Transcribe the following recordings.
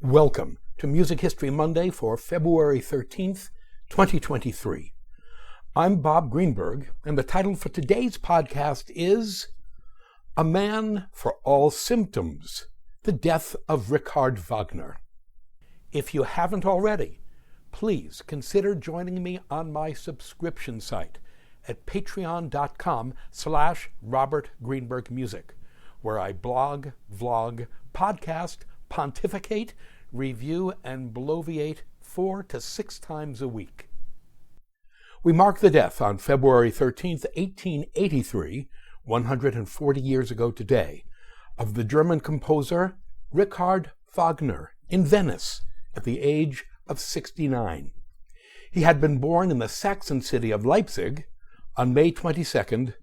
Welcome to Music History Monday for February 13th, 2023. I'm Bob Greenberg, and the title for today's podcast is A Man for All Symptoms, The Death of Richard Wagner. If you haven't already, please consider joining me on my subscription site at patreon.com/Robert Greenberg Music, where I blog, vlog, podcast, pontificate, review, and bloviate 4 to 6 times a week. We mark the death on February 13th, 1883, 140 years ago today, of the German composer Richard Wagner in Venice at the age of 69. He had been born in the Saxon city of Leipzig on May 22nd,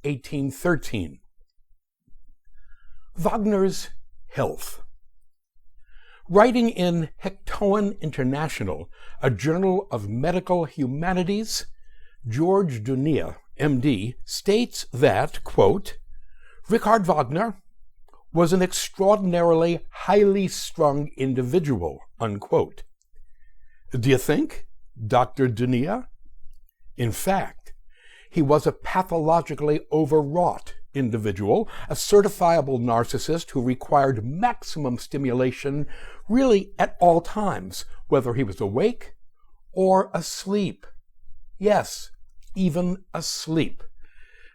1813. Wagner's health. Writing in Hektoen International, a journal of medical humanities, George Dunea, MD, states that, quote, Richard Wagner was an extraordinarily highly strung individual, unquote. Do you think, Dr. Dunea? In fact, he was a pathologically overwrought individual, a certifiable narcissist who required maximum stimulation really at all times, whether he was awake or asleep. Yes, even asleep.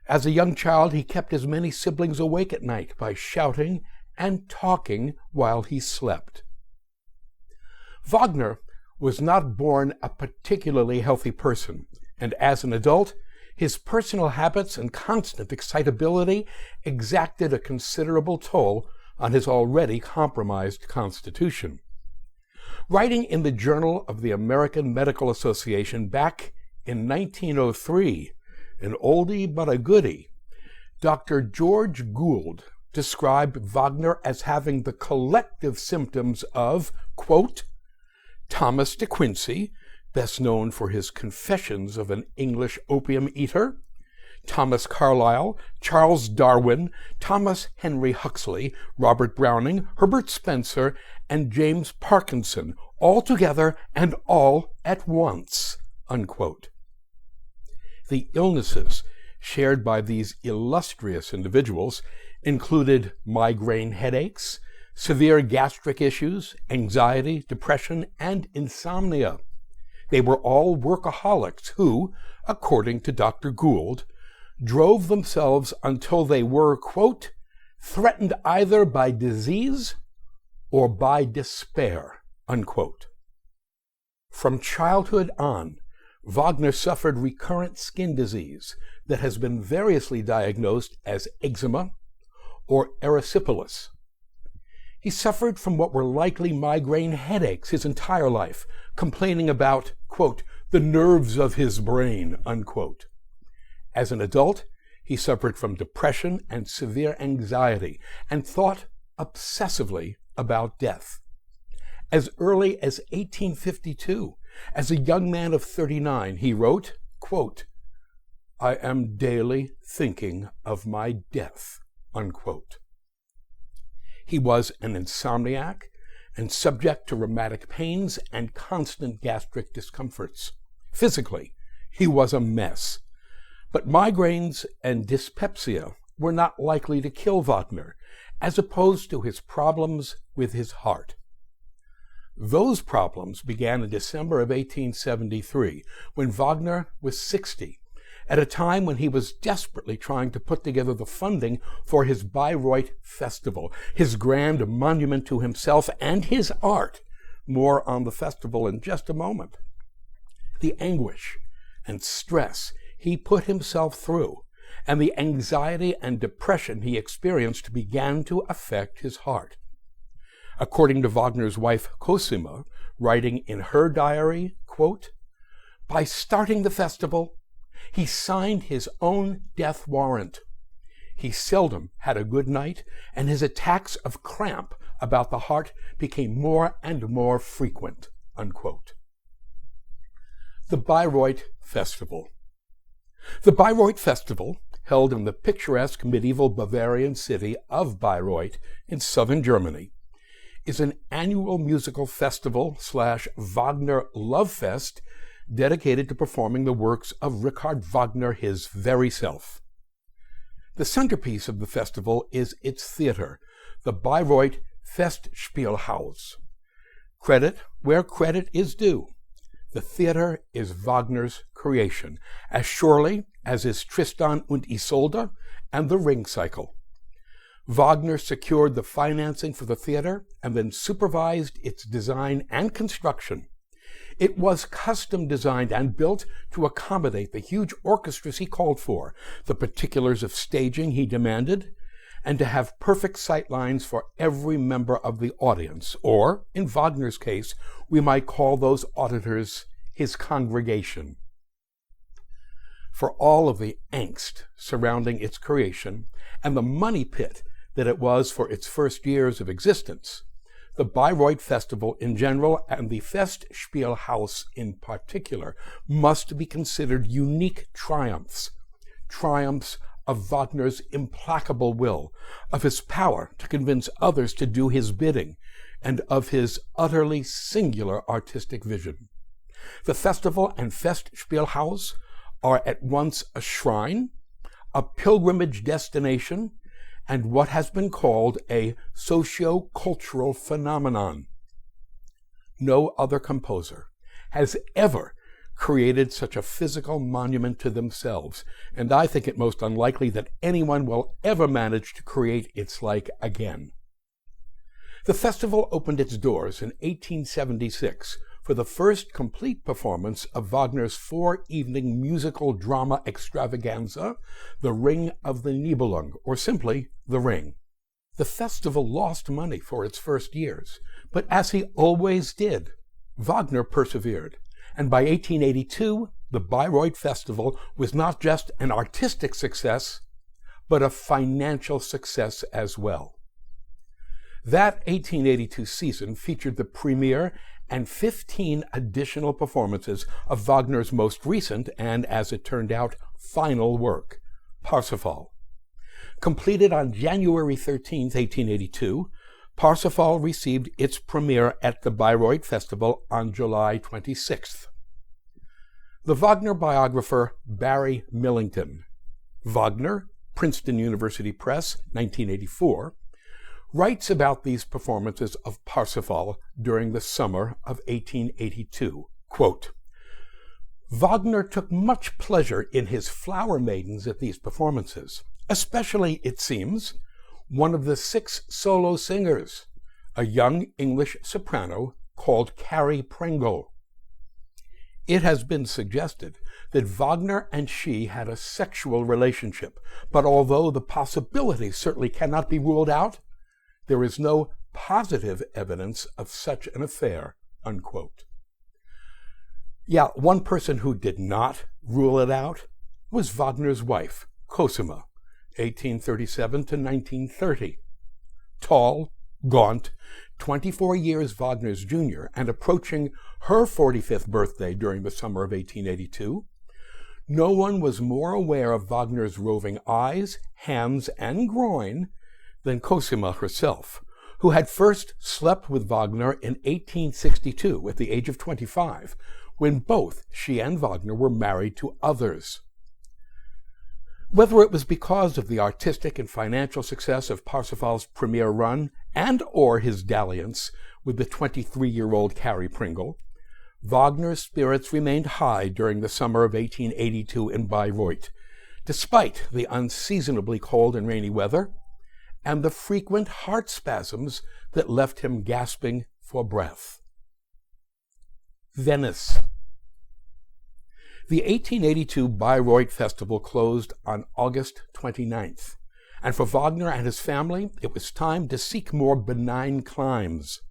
As a young child, he kept his many siblings awake at night by shouting and talking while he slept. Wagner was not born a particularly healthy person, and as an adult, his personal habits and constant excitability exacted a considerable toll on his already compromised constitution. Writing in the Journal of the American Medical Association back in 1903, an oldie but a goodie, Dr. George Gould described Wagner as having the collective symptoms of, quote, Thomas de Quincey, best known for his Confessions of an English Opium Eater, Thomas Carlyle, Charles Darwin, Thomas Henry Huxley, Robert Browning, Herbert Spencer, and James Parkinson, all together and all at once, unquote. The illnesses shared by these illustrious individuals included migraine headaches, severe gastric issues, anxiety, depression, and insomnia. They were all workaholics who, according to Dr. Gould, drove themselves until they were, quote, threatened either by disease or by despair, unquote. From childhood on, Wagner suffered recurrent skin disease that has been variously diagnosed as eczema or erysipelas. He suffered from what were likely migraine headaches his entire life, complaining about, quote, the nerves of his brain, unquote. As an adult, he suffered from depression and severe anxiety and thought obsessively about death. As early as 1852, as a young man of 39, he wrote, quote, I am daily thinking of my death, unquote. He was an insomniac and subject to rheumatic pains and constant gastric discomforts. Physically, he was a mess. But migraines and dyspepsia were not likely to kill Wagner, as opposed to his problems with his heart. Those problems began in December of 1873, when Wagner was 60, at a time when he was desperately trying to put together the funding for his Bayreuth Festival, his grand monument to himself and his art. More on the festival in just a moment. The anguish and stress he put himself through, and the anxiety and depression he experienced began to affect his heart. According to Wagner's wife Cosima, writing in her diary, quote, by starting the festival, he signed his own death warrant. He seldom had a good night, and his attacks of cramp about the heart became more and more frequent, unquote. The Bayreuth Festival. The Bayreuth Festival, held in the picturesque medieval Bavarian city of Bayreuth in southern Germany, is an annual musical festival / Wagner Love Fest dedicated to performing the works of Richard Wagner, his very self. The centerpiece of the festival is its theater, the Bayreuth Festspielhaus. Credit where credit is due. The theater is Wagner's creation, as surely as is Tristan und Isolde and the Ring Cycle. Wagner secured the financing for the theater and then supervised its design and construction. It was custom designed and built to accommodate the huge orchestras he called for, the particulars of staging he demanded, and to have perfect sightlines for every member of the audience, or, in Wagner's case, we might call those auditors his congregation. For all of the angst surrounding its creation and the money pit that it was for its first years of existence, the Bayreuth Festival in general and the Festspielhaus in particular must be considered unique triumphs of Wagner's implacable will, of his power to convince others to do his bidding, and of his utterly singular artistic vision. The festival and Festspielhaus are at once a shrine, a pilgrimage destination, and what has been called a socio-cultural phenomenon. No other composer has ever created such a physical monument to themselves, and I think it most unlikely that anyone will ever manage to create its like again. The festival opened its doors in 1876 for the first complete performance of Wagner's four-evening musical drama extravaganza, The Ring of the Nibelung, or simply The Ring. The festival lost money for its first years, but as he always did, Wagner persevered, and by 1882, the Bayreuth Festival was not just an artistic success, but a financial success as well. That 1882 season featured the premiere and 15 additional performances of Wagner's most recent and, as it turned out, final work, Parsifal. Completed on January 13, 1882, Parsifal received its premiere at the Bayreuth Festival on July 26th. The Wagner biographer Barry Millington, Wagner, Princeton University Press, 1984, writes about these performances of Parsifal during the summer of 1882. Quote, Wagner took much pleasure in his flower maidens at these performances, especially, it seems, one of the 6 solo singers, a young English soprano called Carrie Pringle. It has been suggested that Wagner and she had a sexual relationship, but although the possibility certainly cannot be ruled out, there is no positive evidence of such an affair, unquote. Yeah, one person who did not rule it out was Wagner's wife, Cosima, 1837 to 1930. Tall, gaunt, 24 years Wagner's junior, and approaching her 45th birthday during the summer of 1882, no one was more aware of Wagner's roving eyes, hands, and groin than Cosima herself, who had first slept with Wagner in 1862 at the age of 25, when both she and Wagner were married to others. Whether it was because of the artistic and financial success of Parsifal's premiere run and or his dalliance with the 23-year-old Carrie Pringle, Wagner's spirits remained high during the summer of 1882 in Bayreuth, despite the unseasonably cold and rainy weather and the frequent heart spasms that left him gasping for breath. Venice. The 1882 Bayreuth Festival closed on August 29th, and for Wagner and his family, it was time to seek more benign climes.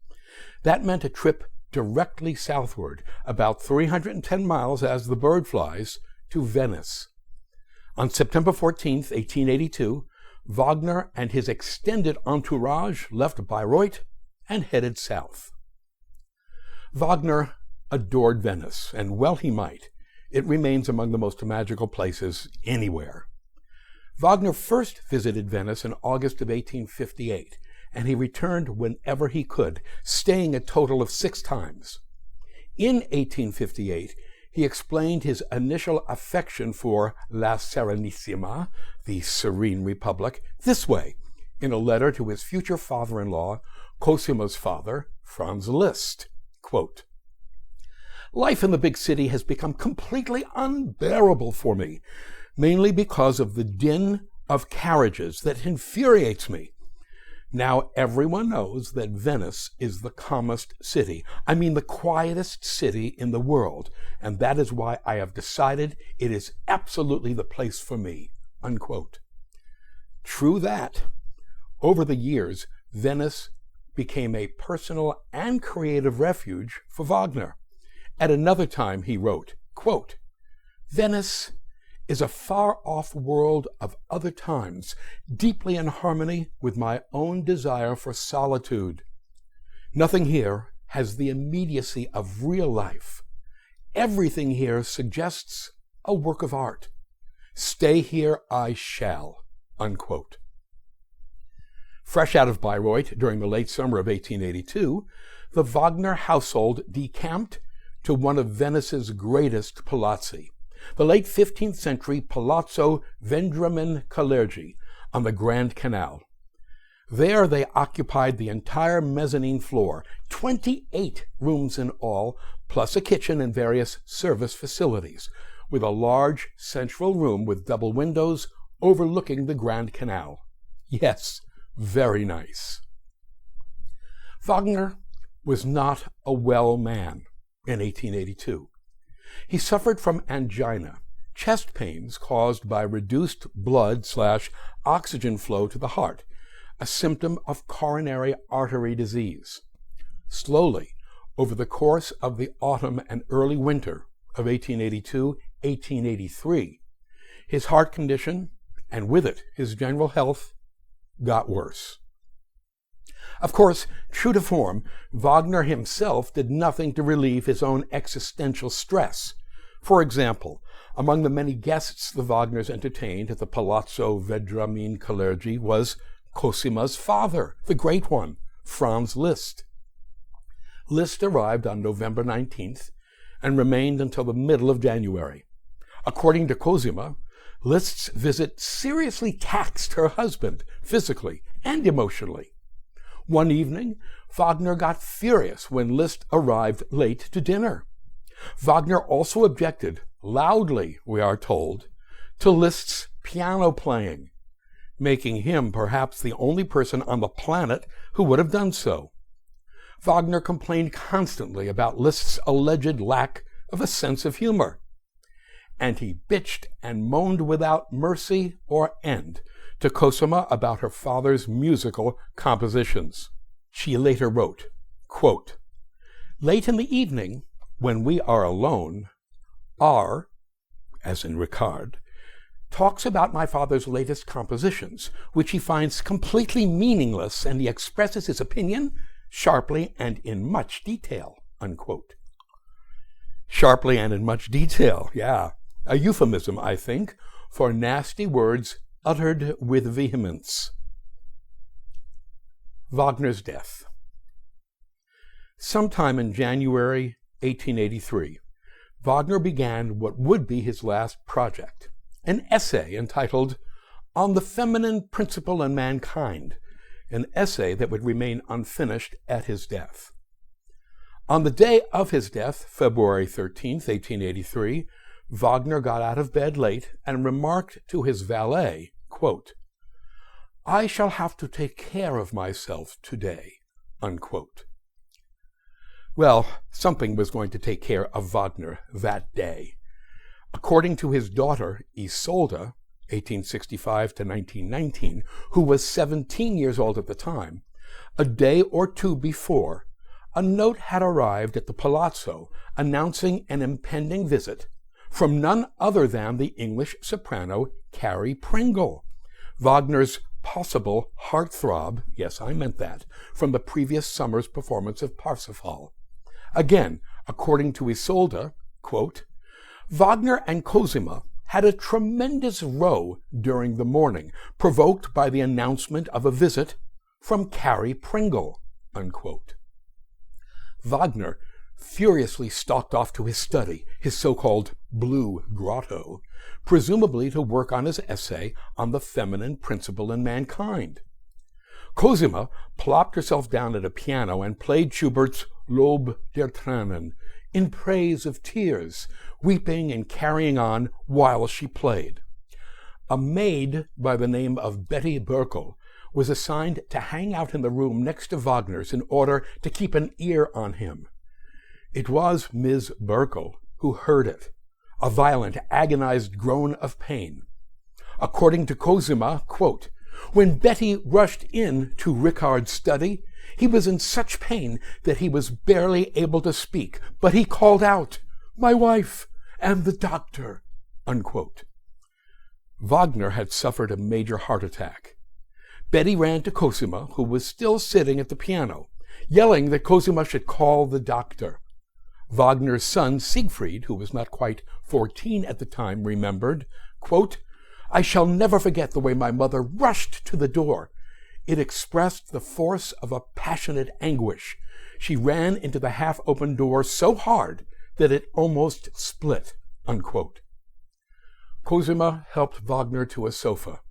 That meant a trip directly southward, about 310 miles as the bird flies, to Venice. On September 14th, 1882, Wagner and his extended entourage left Bayreuth and headed south. Wagner adored Venice, and well he might. It remains among the most magical places anywhere. Wagner first visited Venice in August of 1858, and he returned whenever he could, staying a total of 6 times. In 1858, he explained his initial affection for La Serenissima, the Serene Republic, this way, in a letter to his future father-in-law, Cosima's father, Franz Liszt. Quote, "Life in the big city has become completely unbearable for me, mainly because of the din of carriages that infuriates me. Now everyone knows that Venice is the calmest city, the quietest city in the world, and that is why I have decided it is absolutely the place for me." Unquote. True that. Over the years, Venice became a personal and creative refuge for Wagner. At another time, he wrote, quote, "Venice is a far-off world of other times, deeply in harmony with my own desire for solitude. Nothing here has the immediacy of real life. Everything here suggests a work of art. Stay here I shall." Unquote. Fresh out of Bayreuth during the late summer of 1882, the Wagner household decamped to one of Venice's greatest palazzi, the late 15th century Palazzo Vendramin Calergi on the Grand Canal. There they occupied the entire mezzanine floor, 28 rooms in all, plus a kitchen and various service facilities, with a large central room with double windows overlooking the Grand Canal. Yes, very nice. Wagner was not a well man in 1882. He suffered from angina, chest pains caused by reduced blood/oxygen flow to the heart, a symptom of coronary artery disease. Slowly, over the course of the autumn and early winter of 1882-1883, his heart condition, and with it his general health, got worse. Of course, true to form, Wagner himself did nothing to relieve his own existential stress. For example, among the many guests the Wagners entertained at the Palazzo Vendramin Calergi was Cosima's father, the great one, Franz Liszt. Liszt arrived on November 19th and remained until the middle of January. According to Cosima, Liszt's visit seriously taxed her husband, physically and emotionally. One evening, Wagner got furious when Liszt arrived late to dinner. Wagner also objected, loudly, we are told, to Liszt's piano playing, making him perhaps the only person on the planet who would have done so. Wagner complained constantly about Liszt's alleged lack of a sense of humor, and he bitched and moaned without mercy or end to Cosima about her father's musical compositions. She later wrote, quote, "Late in the evening, when we are alone, R, as in Ricard, talks about my father's latest compositions, which he finds completely meaningless, and he expresses his opinion sharply and in much detail." Unquote. Sharply and in much detail, yeah. A euphemism, I think, for nasty words uttered with vehemence. Wagner's death. Sometime in January 1883, Wagner began what would be his last project, an essay entitled On the Feminine Principle in Mankind, an essay that would remain unfinished at his death. On the day of his death, February 13th, 1883, Wagner got out of bed late and remarked to his valet, quote, "I shall have to take care of myself today." Unquote. Well, something was going to take care of Wagner that day. According to his daughter, Isolde, 1865 to 1919, who was 17 years old at the time, a day or two before, a note had arrived at the Palazzo announcing an impending visit from none other than the English soprano Carrie Pringle, Wagner's possible heartthrob, yes, I meant that, from the previous summer's performance of Parsifal. Again, according to Isolde, quote, "Wagner and Cosima had a tremendous row during the morning, provoked by the announcement of a visit from Carrie Pringle, unquote. Wagner furiously stalked off to his study, his so-called Blue Grotto, presumably to work on his essay on the feminine principle in mankind. Cosima plopped herself down at a piano and played Schubert's Lob der Tränen in praise of tears, weeping and carrying on while she played. A maid by the name of Betty Burkle was assigned to hang out in the room next to Wagner's in order to keep an ear on him. It was Ms. Burkle who heard it, a violent, agonized groan of pain. According to Cosima, quote, "When Betty rushed in to Richard's study, he was in such pain that he was barely able to speak, but he called out, 'My wife and the doctor,'" unquote. Wagner had suffered a major heart attack. Betty ran to Cosima, who was still sitting at the piano, yelling that Cosima should call the doctor. Wagner's son, Siegfried, who was not quite 14 at the time, remembered, quote, "I shall never forget the way my mother rushed to the door. It expressed the force of a passionate anguish. She ran into the half-open door so hard that it almost split," unquote. Cosima helped Wagner to a sofa.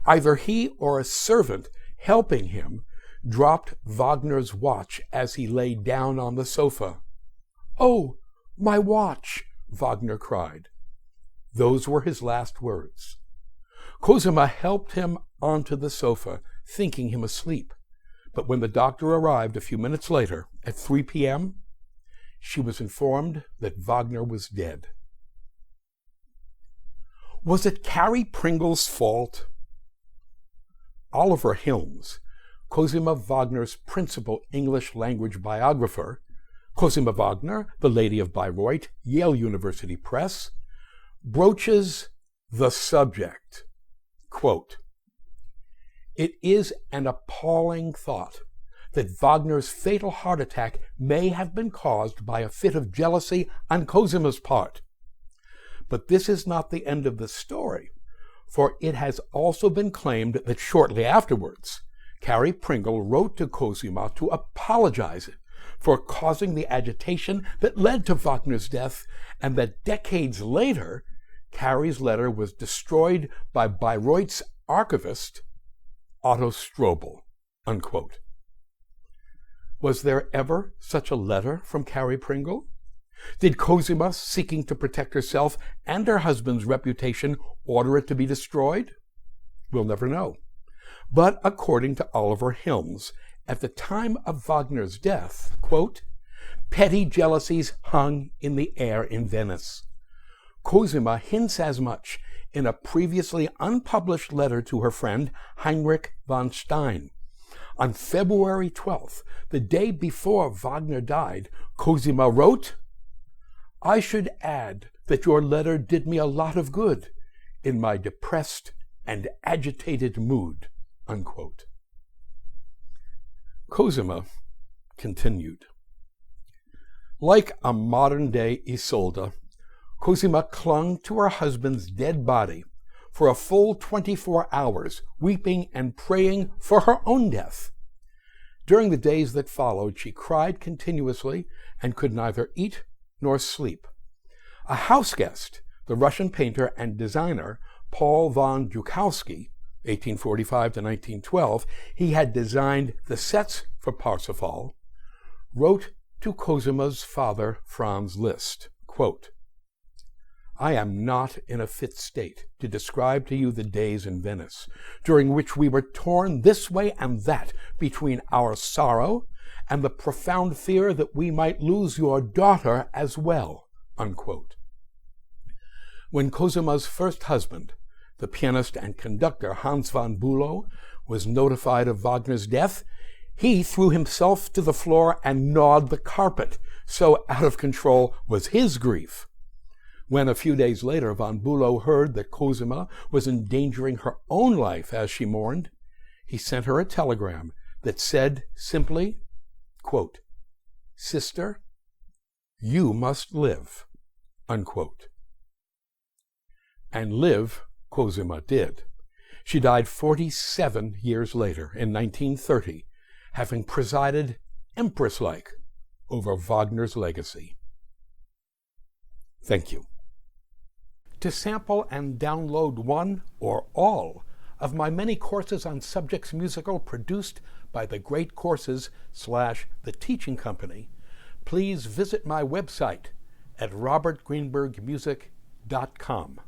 Either he or a servant helping him dropped Wagner's watch as he lay down on the sofa. "Oh, my watch," Wagner cried. Those were his last words. Cosima helped him onto the sofa, thinking him asleep. But when the doctor arrived a few minutes later, at 3 p.m., she was informed that Wagner was dead. Was it Carrie Pringle's fault? Oliver Hilmes, Cosima Wagner's principal English language biographer, Cosima Wagner, the Lady of Bayreuth, Yale University Press, broaches the subject. Quote, "It is an appalling thought that Wagner's fatal heart attack may have been caused by a fit of jealousy on Cosima's part. But this is not the end of the story, for it has also been claimed that shortly afterwards, Carrie Pringle wrote to Cosima to apologize for causing the agitation that led to Wagner's death, and that decades later, Carrie's letter was destroyed by Bayreuth's archivist, Otto Strobel," unquote. Was there ever such a letter from Carrie Pringle? Did Cosima, seeking to protect herself and her husband's reputation, order it to be destroyed? We'll never know. But according to Oliver Hilmes, at the time of Wagner's death, quote, "petty jealousies hung in the air in Venice." Cosima hints as much in a previously unpublished letter to her friend Heinrich von Stein. On February 12th, the day before Wagner died, Cosima wrote, "I should add that your letter did me a lot of good in my depressed and agitated mood," unquote. Cosima continued. Like a modern-day Isolde, Cosima clung to her husband's dead body for a full 24 hours, weeping and praying for her own death. During the days that followed, she cried continuously and could neither eat nor sleep. A house-guest, the Russian painter and designer Paul von Dukowski, 1845 to 1912, he had designed the sets for Parsifal, wrote to Cosima's father, Franz Liszt, quote, "I am not in a fit state to describe to you the days in Venice, during which we were torn this way and that between our sorrow and the profound fear that we might lose your daughter as well," unquote. When Cosima's first husband, the pianist and conductor Hans von Bülow, was notified of Wagner's death, he threw himself to the floor and gnawed the carpet, so out of control was his grief. When a few days later von Bülow heard that Cosima was endangering her own life as she mourned, he sent her a telegram that said simply, quote, "Sister, you must live," unquote. And live Cosima did. She died 47 years later, in 1930, having presided empress-like over Wagner's legacy. Thank you. To sample and download one or all of my many courses on subjects musical produced by the Great Courses/The Teaching Company, please visit my website at robertgreenbergmusic.com.